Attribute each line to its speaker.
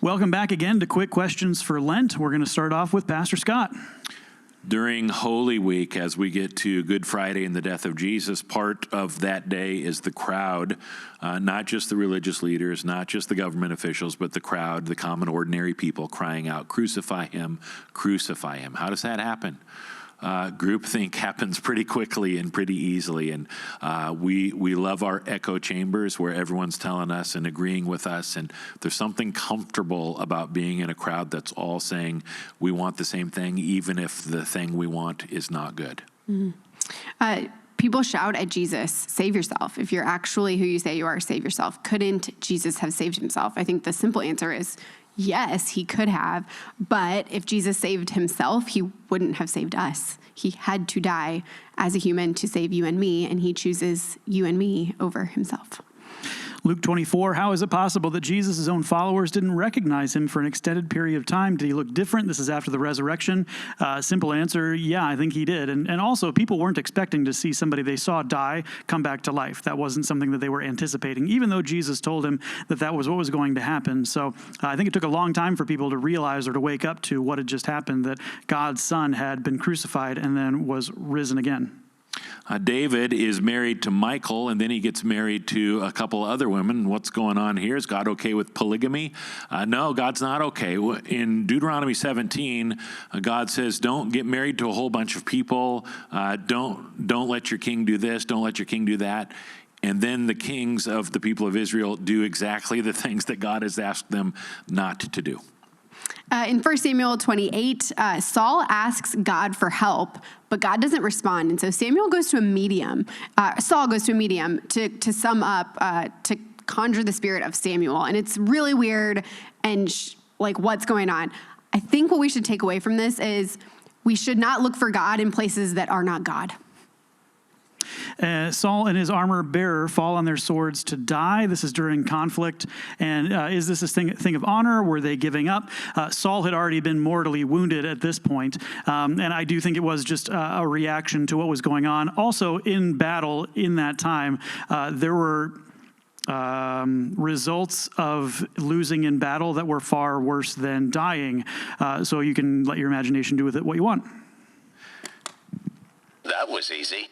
Speaker 1: Welcome back again to Quick Questions for Lent. We're going to start off with Pastor Scott.
Speaker 2: During Holy Week, as we get to Good Friday and the death of Jesus, part of that day is the crowd, not just the religious leaders, not just the government officials, but the crowd, the common ordinary people crying out, "Crucify him, crucify him." How does that happen? Groupthink happens pretty quickly and pretty easily, and we love our echo chambers where everyone's telling us and agreeing with us, and there's something comfortable about being in a crowd that's all saying we want the same thing, even if the thing we want is not good.
Speaker 3: Mm-hmm. People shout at Jesus, "Save yourself. If you're actually who you say you are, save yourself." Couldn't Jesus have saved himself? I think the simple answer is yes, he could have, but if Jesus saved himself, he wouldn't have saved us. He had to die as a human to save you and me, and he chooses you and me over himself.
Speaker 1: Luke 24, how is it possible that Jesus' own followers didn't recognize him for an extended period of time? Did he look different? This is after the resurrection. Simple answer, yeah, I think he did. And also, people weren't expecting to see somebody they saw die come back to life. That wasn't something that they were anticipating, even though Jesus told him that that was what was going to happen. So I think it took a long time for people to realize or to wake up to what had just happened, that God's Son had been crucified and then was risen again.
Speaker 2: David is married to Michal, and then he gets married to a couple other women. What's going on here? Is God okay with polygamy? No, God's not okay. In Deuteronomy 17, God says, don't get married to a whole bunch of people. Don't let your king do this. Don't let your king do that. And then the kings of the people of Israel do exactly the things that God has asked them not to do.
Speaker 3: In 1 Samuel 28, Saul asks God for help, but God doesn't respond. And so Samuel goes to a medium. Saul goes to a medium to sum up, to conjure the spirit of Samuel. And it's really weird and like what's going on. I think what we should take away from this is we should not look for God in places that are not God.
Speaker 1: Saul and his armor bearer fall on their swords to die. This is during conflict. And is this a thing of honor? Were they giving up? Saul had already been mortally wounded at this point. And I do think it was just a reaction to what was going on. Also, in battle in that time, there were results of losing in battle that were far worse than dying. So you can let your imagination do with it what you want.
Speaker 4: That was easy.